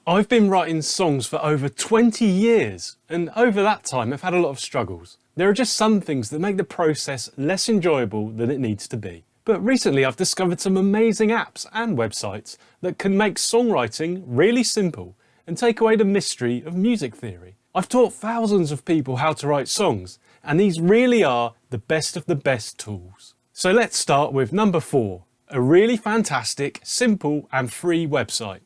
I've been writing songs for over 20 years, and over that time I've had a lot of struggles. There are just some things that make the process less enjoyable than it needs to be. But recently I've discovered some amazing apps and websites that can make songwriting really simple and take away the mystery of music theory. I've taught thousands of people how to write songs, and these really are the best of the best tools. So let's start with number 4, a really fantastic, simple and free website.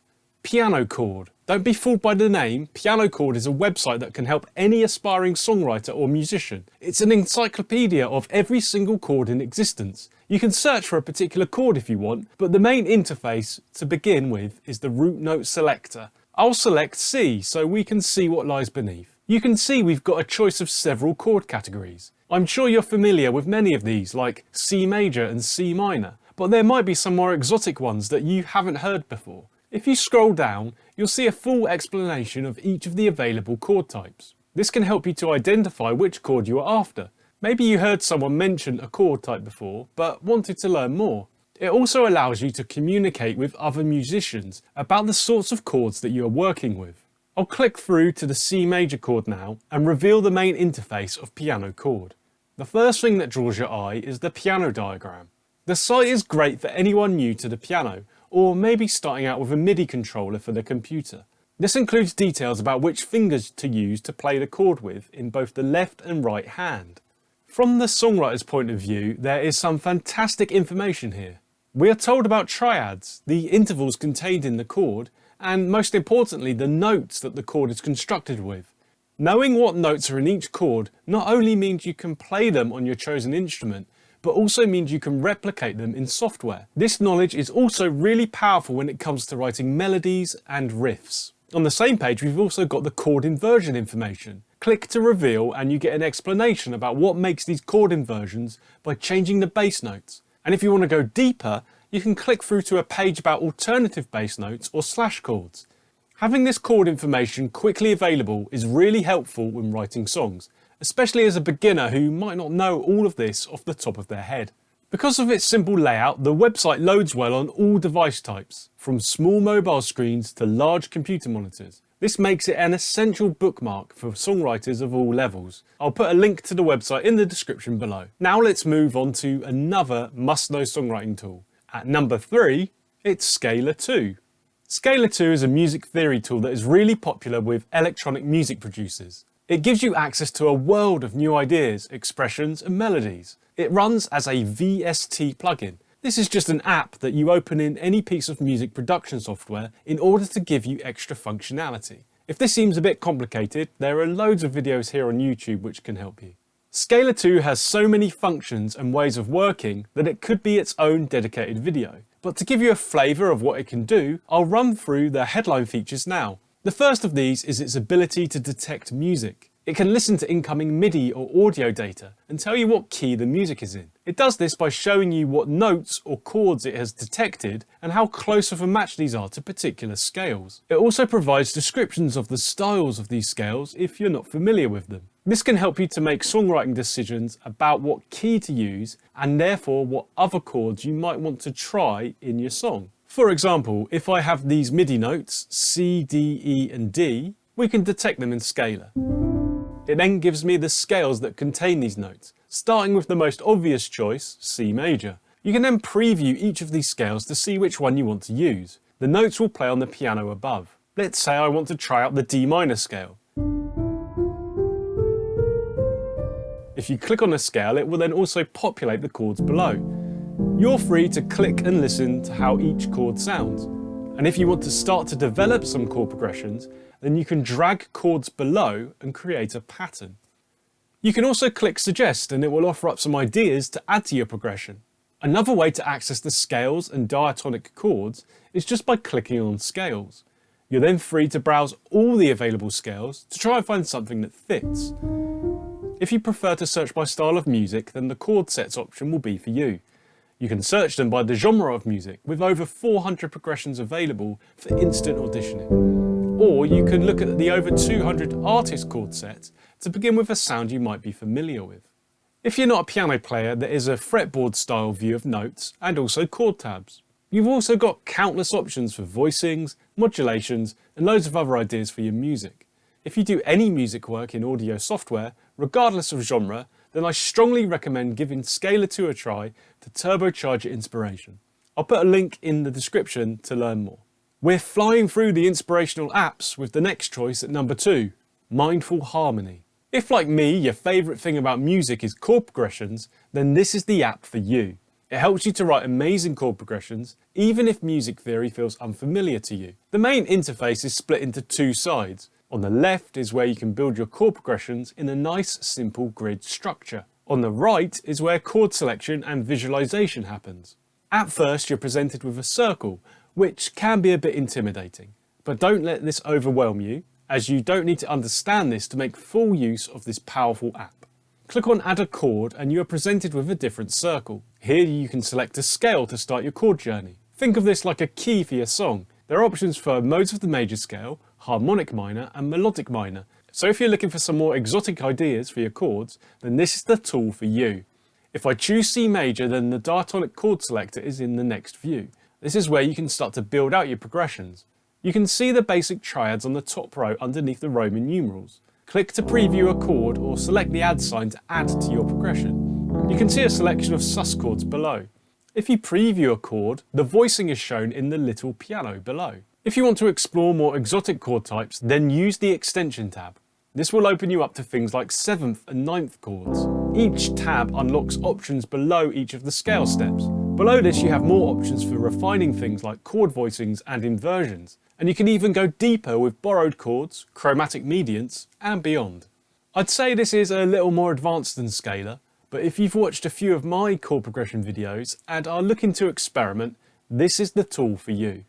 Chord. Don't be fooled by the name. Chord is a website that can help any aspiring songwriter or musician. It's an encyclopedia of every single chord in existence. You can search for a particular chord if you want, but the main interface to begin with is the root note selector. I'll select C so we can see what lies beneath. You can see we've got a choice of several chord categories. I'm sure you're familiar with many of these, like C major and C minor, but there might be some more exotic ones that you haven't heard before. If you scroll down, you'll see a full explanation of each of the available chord types. This can help you to identify which chord you are after. Maybe you heard someone mention a chord type before, but wanted to learn more. It also allows you to communicate with other musicians about the sorts of chords that you are working with. I'll click through to the C major chord now and reveal the main interface of Chord. The first thing that draws your eye is the piano diagram. The site is great for anyone new to the piano, or maybe starting out with a MIDI controller for the computer. This includes details about which fingers to use to play the chord with in both the left and right hand. From the songwriter's point of view, there is some fantastic information here. We are told about triads, the intervals contained in the chord, and most importantly the notes that the chord is constructed with. Knowing what notes are in each chord not only means you can play them on your chosen instrument, but also means you can replicate them in software. This knowledge is also really powerful when it comes to writing melodies and riffs. On the same page, we've also got the chord inversion information. Click to reveal and you get an explanation about what makes these chord inversions by changing the bass notes. And if you want to go deeper, you can click through to a page about alternative bass notes or slash chords. Having this chord information quickly available is really helpful when writing songs, especially as a beginner who might not know all of this off the top of their head. Because of its simple layout, the website loads well on all device types, from small mobile screens to large computer monitors. This makes it an essential bookmark for songwriters of all levels. I'll put a link to the website in the description below. Now let's move on to another must-know songwriting tool. At number 3, it's Scalar 2. Scalar 2 is a music theory tool that is really popular with electronic music producers. It gives you access to a world of new ideas, expressions and melodies. It runs as a VST plugin. This is just an app that you open in any piece of music production software in order to give you extra functionality. If this seems a bit complicated, there are loads of videos here on YouTube which can help you. Scalar 2 has so many functions and ways of working that it could be its own dedicated video. But to give you a flavour of what it can do, I'll run through the headline features now. The first of these is its ability to detect music. It can listen to incoming MIDI or audio data and tell you what key the music is in. It does this by showing you what notes or chords it has detected and how close of a match these are to particular scales. It also provides descriptions of the styles of these scales if you're not familiar with them. This can help you to make songwriting decisions about what key to use and therefore what other chords you might want to try in your song. For example, if I have these MIDI notes, C, D, E and D, we can detect them in Scalar. It then gives me the scales that contain these notes, starting with the most obvious choice, C major. You can then preview each of these scales to see which one you want to use. The notes will play on the piano above. Let's say I want to try out the D minor scale. If you click on a scale, it will then also populate the chords below. You're free to click and listen to how each chord sounds. And if you want to start to develop some chord progressions, then you can drag chords below and create a pattern. You can also click suggest and it will offer up some ideas to add to your progression. Another way to access the scales and diatonic chords is just by clicking on scales. You're then free to browse all the available scales to try and find something that fits. If you prefer to search by style of music, then the chord sets option will be for you. You can search them by the genre of music, with over 400 progressions available for instant auditioning. Or you can look at the over 200 artist chord sets to begin with a sound you might be familiar with. If you're not a piano player, there is a fretboard style view of notes and also chord tabs. You've also got countless options for voicings, modulations, and loads of other ideas for your music. If you do any music work in audio software, regardless of genre, then I strongly recommend giving Scalar 2 a try to turbocharge your inspiration. I'll put a link in the description to learn more. We're flying through the inspirational apps with the next choice at number 2, Mindful Harmony. If, like me, your favourite thing about music is chord progressions, then this is the app for you. It helps you to write amazing chord progressions, even if music theory feels unfamiliar to you. The main interface is split into two sides. On the left is where you can build your chord progressions in a nice, simple grid structure. On the right is where chord selection and visualization happens. At first, you're presented with a circle, which can be a bit intimidating. But don't let this overwhelm you, as you don't need to understand this to make full use of this powerful app. Click on Add a Chord and you are presented with a different circle. Here you can select a scale to start your chord journey. Think of this like a key for your song. There are options for modes of the major scale, harmonic minor and melodic minor. So if you're looking for some more exotic ideas for your chords, then this is the tool for you. If I choose C major, then the diatonic chord selector is in the next view. This is where you can start to build out your progressions. You can see the basic triads on the top row underneath the Roman numerals. Click to preview a chord or select the add sign to add to your progression. You can see a selection of sus chords below. If you preview a chord, the voicing is shown in the little piano below. If you want to explore more exotic chord types, then use the extension tab. This will open you up to things like 7th and 9th chords. Each tab unlocks options below each of the scale steps. Below this you have more options for refining things like chord voicings and inversions. And you can even go deeper with borrowed chords, chromatic mediants, and beyond. I'd say this is a little more advanced than Scalar, but if you've watched a few of my chord progression videos and are looking to experiment, this is the tool for you.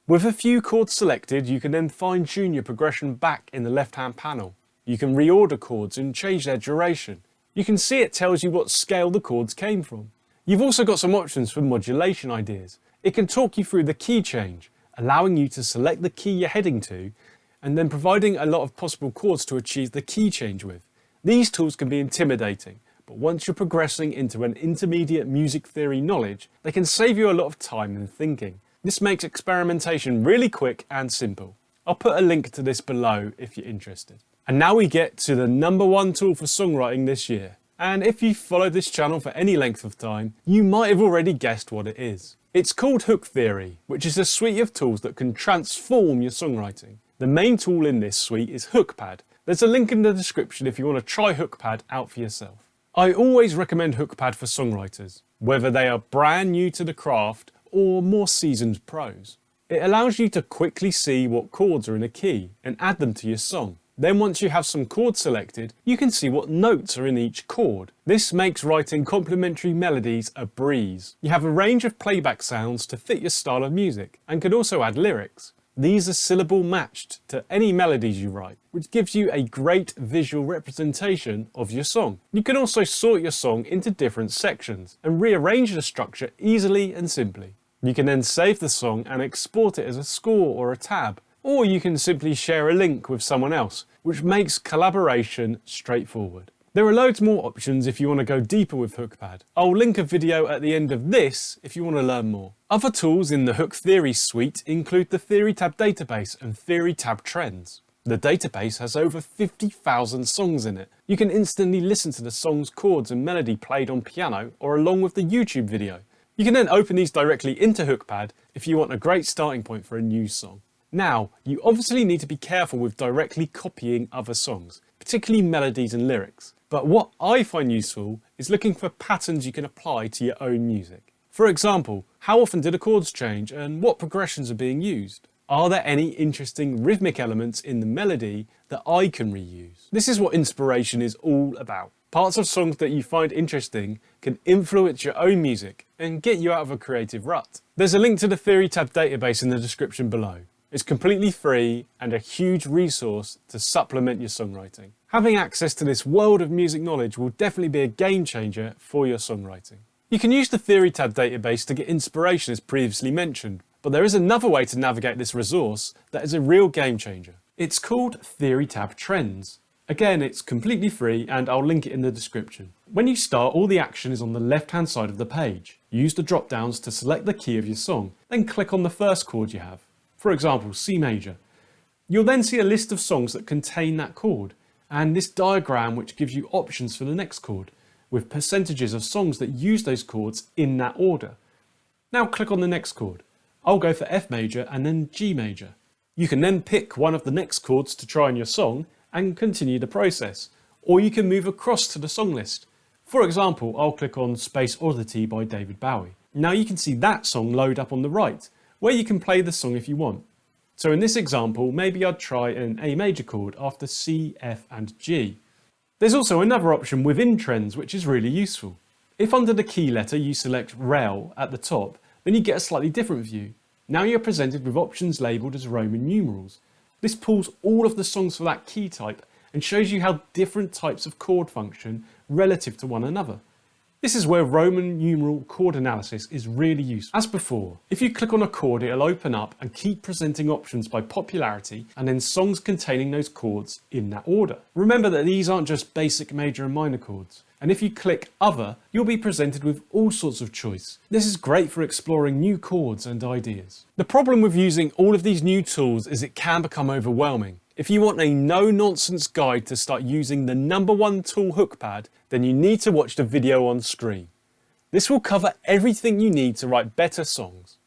With a few chords selected, you can then fine-tune your progression back in the left-hand panel. You can reorder chords and change their duration. You can see it tells you what scale the chords came from. You've also got some options for modulation ideas. It can talk you through the key change, allowing you to select the key you're heading to, and then providing a lot of possible chords to achieve the key change with. These tools can be intimidating, but once you're progressing into an intermediate music theory knowledge, they can save you a lot of time and thinking. This makes experimentation really quick and simple. I'll put a link to this below if you're interested. And now we get to the number one tool for songwriting this year. And if you've followed this channel for any length of time, you might have already guessed what it is. It's called Hook Theory, which is a suite of tools that can transform your songwriting. The main tool in this suite is HookPad. There's a link in the description if you want to try HookPad out for yourself. I always recommend HookPad for songwriters, whether they are brand new to the craft or more seasoned pros. It allows you to quickly see what chords are in a key and add them to your song. Then once you have some chords selected, you can see what notes are in each chord. This makes writing complementary melodies a breeze. You have a range of playback sounds to fit your style of music, and can also add lyrics. These are syllable matched to any melodies you write, which gives you a great visual representation of your song. You can also sort your song into different sections and rearrange the structure easily and simply. You can then save the song and export it as a score or a tab. Or you can simply share a link with someone else, which makes collaboration straightforward. There are loads more options if you want to go deeper with HookPad. I'll link a video at the end of this if you want to learn more. Other tools in the Hook Theory suite include the Theory Tab database and Theory Tab Trends. The database has over 50,000 songs in it. You can instantly listen to the song's chords and melody played on piano or along with the YouTube video. You can then open these directly into HookPad if you want a great starting point for a new song. Now, you obviously need to be careful with directly copying other songs, particularly melodies and lyrics. But what I find useful is looking for patterns you can apply to your own music. For example, how often do the chords change and what progressions are being used? Are there any interesting rhythmic elements in the melody that I can reuse? This is what inspiration is all about. Parts of songs that you find interesting can influence your own music and get you out of a creative rut. There's a link to the Theory Tab database in the description below. It's completely free and a huge resource to supplement your songwriting. Having access to this world of music knowledge will definitely be a game changer for your songwriting. You can use the Theory Tab database to get inspiration as previously mentioned, but there is another way to navigate this resource that is a real game changer. It's called Theory Tab Trends. Again, it's completely free and I'll link it in the description. When you start, all the action is on the left-hand side of the page. Use the drop downs to select the key of your song, then click on the first chord you have, for example C major. You'll then see a list of songs that contain that chord, and this diagram which gives you options for the next chord, with percentages of songs that use those chords in that order. Now click on the next chord. I'll go for F major and then G major. You can then pick one of the next chords to try in your song and continue the process, or you can move across to the song list. For example, I'll click on Space Oddity by David Bowie. Now you can see that song load up on the right, where you can play the song if you want. So in this example, maybe I'd try an A major chord after C, F and G. There's also another option within Trends which is really useful. If under the key letter you select Rel at the top, then you get a slightly different view. Now you're presented with options labelled as Roman numerals. This pulls all of the songs for that key type and shows you how different types of chord function relative to one another. This is where Roman numeral chord analysis is really useful. As before, if you click on a chord, it'll open up and keep presenting options by popularity and then songs containing those chords in that order. Remember that these aren't just basic major and minor chords. And if you click Other, you'll be presented with all sorts of choice. This is great for exploring new chords and ideas. The problem with using all of these new tools is it can become overwhelming. If you want a no-nonsense guide to start using the #1 tool HookPad, then you need to watch the video on screen. This will cover everything you need to write better songs.